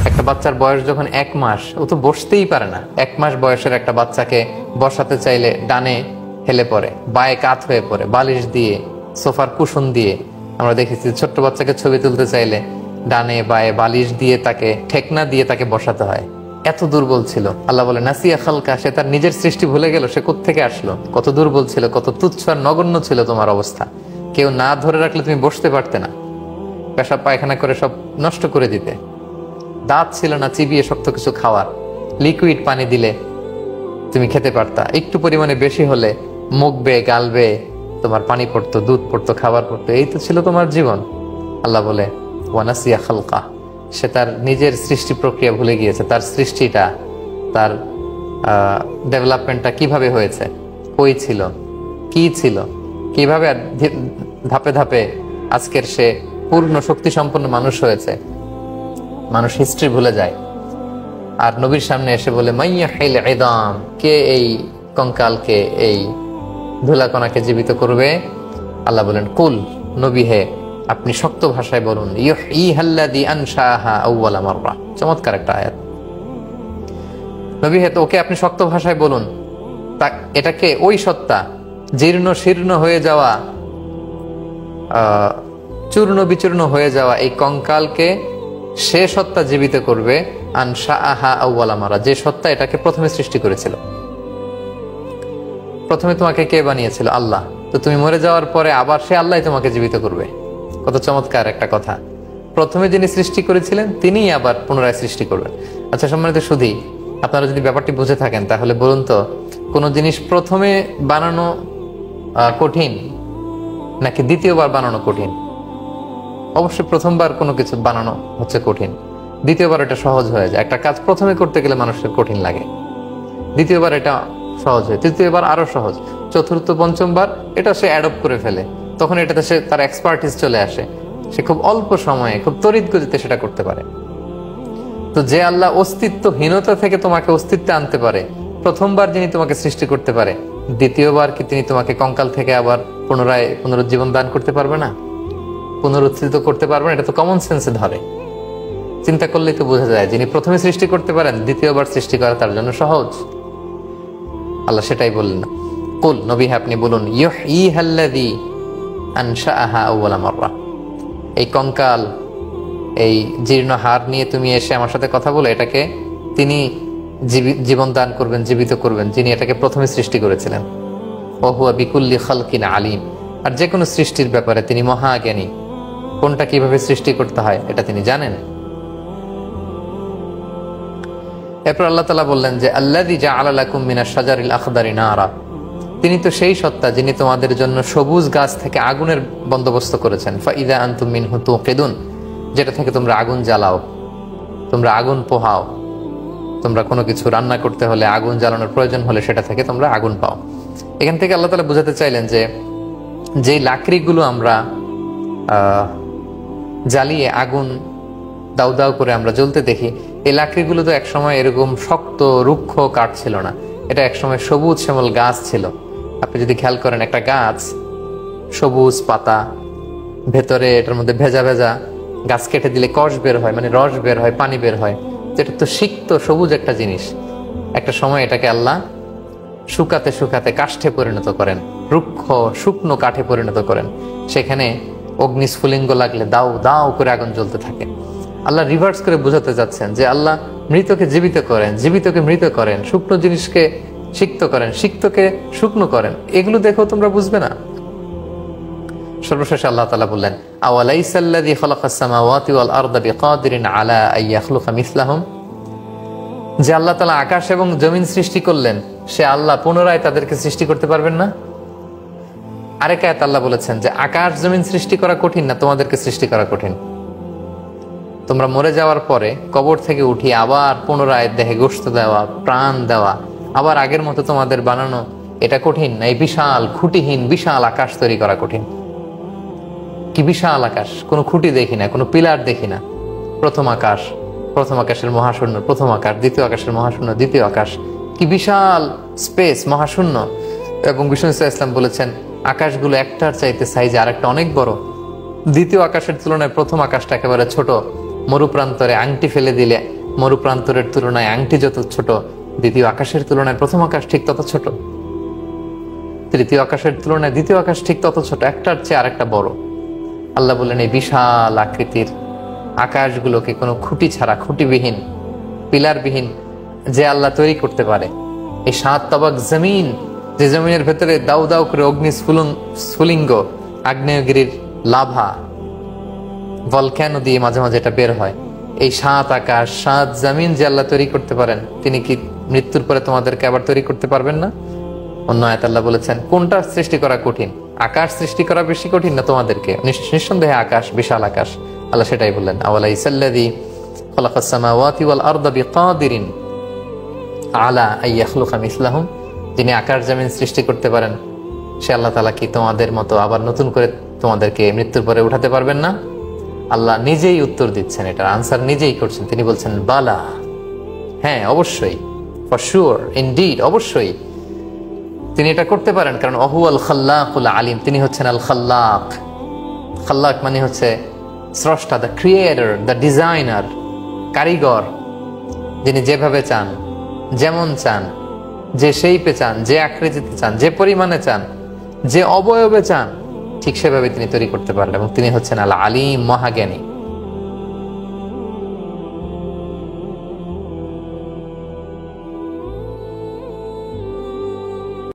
একটা বাচ্চার বয়স যখন 1 মাস, ও তো বসতেই পারে না। 1 মাস বয়সের একটা বাচ্চাকে বসাতে চাইলে ডানে হেলে পড়ে, বায়ে কাত হয়ে পড়ে, বালিশ দিয়ে, সোফার কুশন দিয়ে। আমরা দেখেছি ছোট্ট বাচ্চাকে ছবি তুলতে চাইলে ডানে বায়ে বালিশ দিয়ে, তাকে ঠেকনা দিয়ে তাকে বসাতে হয়। এত দুর্বল ছিল। আল্লাহ বলে নাসিয়া খালকা, সে তার নিজের সৃষ্টি ভুলে গেল। সে কোত্থেকে আসলো? কত দুর্বল ছিল, কত তুচ্ছ আর নগণ্য ছিল তোমার অবস্থা। কেউ না ধরে রাখলে তুমি বসতে পারতে না, পেশাব পায়খানা করে সব নষ্ট করে দিতে। দাঁত ছিল না চিবিয়ে শক্ত কিছু খাওয়ার। লিকুইড পানি দিলে তুমি খেতে পারতা, একটু পরিমাণে বেশি হলে মুখ বেয়ে গাল বেয়ে তোমার পানি পড়তো, দুধ পড়তো, খাবার পড়তো। এই তো ছিল তোমার জীবন। আল্লাহ বলে ওয়ানাসিয়া খালকা, সে তার নিজের সৃষ্টি প্রক্রিয়া ভুলে গিয়েছে। তার সৃষ্টিটা, তার ডেভেলপমেন্টটা কিভাবে হয়েছে, কই ছিল, কি ছিল, কিভাবে ধাপে ধাপে আজকের সে পূর্ণ শক্তি সম্পন্ন মানুষ হয়েছে। মানুষ হিস্ট্রি ভুলে যায়। আর নবীর সামনে এসে বলে মাইয়া হাইল ইদাম, কে এই কঙ্কালকে, এই ধুলাকণাকে জীবিত করবে? আল্লাহ বলেন কুল, নবী হে আপনি শক্ত ভাষায় বলুন, ইউহয়িহাল্লাযী আনশাআহা আউওয়ালা মাররা। চমৎকার একটা আয়াত। নবী হে, তো ওকে আপনি শক্ত ভাষায় বলুন, এটাকে ওই সত্তা, জীর্ণ শীর্ণ হয়ে যাওয়া, চূর্ণ বিচূর্ণ হয়ে যাওয়া এই কঙ্কালকে সে সত্তা জীবিত করবে। আনশাআহা আউওয়ালা মাররা, যে সত্তা এটাকে প্রথমে সৃষ্টি করেছিল। প্রথমে তোমাকে কে বানিয়েছিল? আল্লাহ। তো তুমি মরে যাওয়ার পরে আবার সে আল্লাহ তোমাকে জীবিত করবে। কত চমৎকার একটা কথা। প্রথমে যিনি সৃষ্টি করেছিলেন তিনিই আবার পুনরায় সৃষ্টি করবেন। আচ্ছা সম্মানিত সুধী, আপনারা যদি ব্যাপারটি বুঝে থাকেন তাহলে বলুন তো, কোনো জিনিস প্রথমে বানানো কঠিন নাকি দ্বিতীয়বার বানানো কঠিন? অবশ্যই প্রথমবার কোনো কিছু বানানো হচ্ছে কঠিন, দ্বিতীয়বার এটা সহজ হয়ে যায়। একটা কাজ প্রথমে করতে গেলে মানুষের কঠিন লাগে, দ্বিতীয়বার এটা সহজ হয়, তৃতীয়বার আরো সহজ, চতুর্থ পঞ্চমবার এটা সে অ্যাডপ্ট করে ফেলে। তখন এটাতে সে তার এক্সপার্টিস চলে আসে, সে খুব অল্প সময়ে খুব তড়িৎ গতিতে সেটা করতে পারে। তো যে আল্লাহ অস্তিত্বহীনতা থেকে তোমাকে অস্তিত্বে আনতে পারে, প্রথমবার যিনি তোমাকে সৃষ্টি করতে পারে, দ্বিতীয়বার কি তিনি তোমাকে কঙ্কাল থেকে আবার পুনরায় পুনরুজ্জীবন দান করতে পারবে না, পুনরুত্থিত করতে পারবে না? এটা তো কমন সেন্সে ধরে, চিন্তা করলেই তো বোঝা যায় যিনি প্রথমে সৃষ্টি করতে পারেন, দ্বিতীয়বার সৃষ্টি করা তার জন্য সহজ। আল্লাহ সেটাই বললেন, কুল নবী আপনি বলুন, ইউহয়িহাল্লাযী আনশাআহা আউওয়ালা মাররা। এই কঙ্কাল, এই জীর্ণ হাড় নিয়ে তুমি এসে আমার সাথে কথা বলে, এটাকে তিনি জীবন দান করবেন, জীবিত করবেন, যিনি এটাকে প্রথমে সৃষ্টি করেছিলেন। ওয়া হুয়া বিকুল্লি খালকিন আলিম, আর যে কোনো সৃষ্টির ব্যাপারে তিনি মহাজ্ঞানী। কোনটা কিভাবে সৃষ্টি করতে হয় এটা তিনি জানেন। এরপর আল্লাহ তাআলা বললেন যে আল্লাযী জাআলা লাকুম মিনাশ শাজারিল আখদারি নারা, তিনি তো সেই সত্তা যিনি তোমাদের জন্য সবুজ গাছ থেকে আগুনের বন্দোবস্ত করেছেন। ফাইযা আনতুম মিনহু তুকিদুন, যেটা থেকে তোমরা আগুন জ্বালাও, তোমরা আগুন পোহাও। তোমরা কোনো কিছু রান্না করতে হলে, আগুন জ্বালানোর প্রয়োজন হলে সেটা থেকে তোমরা আগুন পাও। এখান থেকে আল্লাহ তাআলা বোঝাতে চাইলেন যে যেই লাকড়িগুলো আমরা জ্বালিয়ে আগুন দাউ দাউ করে আমরা জ্বলতে দেখি, এই লাকড়িগুলো তো একসময় এরকম শক্ত রুক্ষ কাঠ ছিল না, এটা একসময় সবুজ শ্যামল গাছ ছিল। আপনি যদি খেয়াল করেন, একটা গাছ সবুজ পাতা, ভেতরে এটার মধ্যে ভেজা ভেজা, গাছ কেটে দিলে কষ বের হয়, মানে রস বের হয়, পানি বের হয়। যেটা তো সিক্ত সবুজ একটা জিনিস, একটা সময় এটাকে আল্লাহ শুকাতে শুকাতে কাষ্ঠে পরিণত করেন, রুক্ষ শুকনো কাঠে পরিণত করেন। সেখানে অগ্নিস্ফুলিঙ্গ লাগলে দাউ দাউ করে আগুন জ্বলতে থাকে। আল্লাহ রিভার্স করে বোঝাতে যাচ্ছেন যে আল্লাহ মৃতকে জীবিত করেন, জীবিতকে মৃত করেন, শুকনো জিনিসকে সিক্ত করেন, সিক্তকে শুকনো করেন। এগুলো দেখো তোমরা বুঝবে না। সর্বশেষে আল্লাহ তাআলা বললেন, আওয়ালাইসাল্লাযী খালাকাস সামাওয়াতি ওয়াল আরদা বিকাদিরিন আলা আন ইয়াখলুকা মিসলাহুম, যে আল্লাহ তাআলা আকাশ এবং জমিন সৃষ্টি করলেন, সে আল্লাহ পুনরায় তাদেরকে সৃষ্টি করতে পারবেন না? আরেক আয়াত আল্লাহ বলেছেন যে আকাশ জমিন সৃষ্টি করা কঠিন না, তোমাদেরকে সৃষ্টি করা কঠিন। তোমরা মরে যাওয়ার পরে কবর থেকে উঠিয়ে আবার পুনরায় দেহে গোশত দেওয়া, প্রাণ দেওয়া, আবার আগের মতো তোমাদের বানানো, এটা কঠিন না? এই বিশাল খুঁটিহীন বিশাল আকাশ তৈরি করা কঠিন। কি বিশাল আকাশ, কোনো খুঁটি দেখি না, কোনো পিলার দেখি না। প্রথম আকাশ, প্রথম আকাশের মহাশূন্য, প্রথম আকাশ, দ্বিতীয় আকাশের মহাশূন্য, দ্বিতীয় আকাশ, কি বিশাল স্পেস, মহাশূন্য। এবং বিষ্ণু ইসলাম বলেছেন আকাশগুলো একটার চাইতে সাইজে আরেকটা অনেক বড়। দ্বিতীয় আকাশের তুলনায় প্রথম আকাশটা একেবারে ছোট, মরুপ্রান্তরে আংটি ফেলে দিলে মরুপ্রান্তরের তুলনায় আংটি যত ছোট, দ্বিতীয় আকাশের তুলনায় প্রথম আকাশ ঠিক তত ছোট, তৃতীয় আকাশের তুলনায় দ্বিতীয় আকাশ ঠিক তত ছোট, একটার চেয়ে আরেকটা বড়। আল্লাহ বললেন এই বিশাল আকৃতির আকাশগুলোকে কোনো খুঁটি ছাড়া, খুঁটিবিহীন, পিলারবিহীন যে আল্লাহ তৈরি করতে পারে, এই 7 তবাক জমিন, যে জমিনের ভেতরে দাউ দাউ করে অগ্নি স্ফুলিঙ্গ, আগ্নেয়গিরির লাভা, ভলক্যানো দিয়ে মাঝে মাঝে এটা বের হয়, এই 7 আকাশ 7 জমিন যে আল্লাহ তৈরি করতে পারেন, তিনি কি মৃত্যুর পরে তোমাদেরকে আবার তৈরি করতে পারবেন না? অন্য আয়াত আল্লাহ বলেছেন কোনটা সৃষ্টি করা কঠিন, আকাশ সৃষ্টি করা বেশি কঠিন না তোমাদেরকে? নিঃসন্দেহে আকাশ, বিশাল আকাশ। আল্লাহ সেটাই বললেন, আওয়ালাইসাল্লাযী খালাকাস সামাওয়াতি ওয়াল আরদা বিকাদিরিন আলা আইয়াখলুকা মিসলাহুম, যিনি আকাশ জমিন সৃষ্টি করতে পারেন, সে আল্লাহ তাআলা কি তোমাদের মতো আবার নতুন করে তোমাদেরকে মৃত্যুর পরে উঠাতে পারবেন না? আল্লাহ নিজেই উত্তর দিচ্ছেন, এটার আনসার নিজেই করছেন। তিনি বলছেন বালা, হ্যাঁ অবশ্যই, ফর শিওর, ইনডিড, অবশ্যই তিনি এটা করতে পারেন। কারণ অহুয়াল খাল্লাকুল আলিম, তিনি হচ্ছেন আল খাল্লাক। খাল্লাক মানে হচ্ছে স্রষ্টা, দ্য ক্রিয়েটর, দ্য ডিজাইনার, কারিগর, যিনি যেভাবে চান, যেমন চান, যে শেপে চান, যে আকৃতিতে চান, যে পরিমাণে চান, যে অবয়বে চান, ঠিক সেভাবে তিনি তৈরি করতে পারেন। এবং তিনি হচ্ছেন আল আলিম, মহাজ্ঞানী।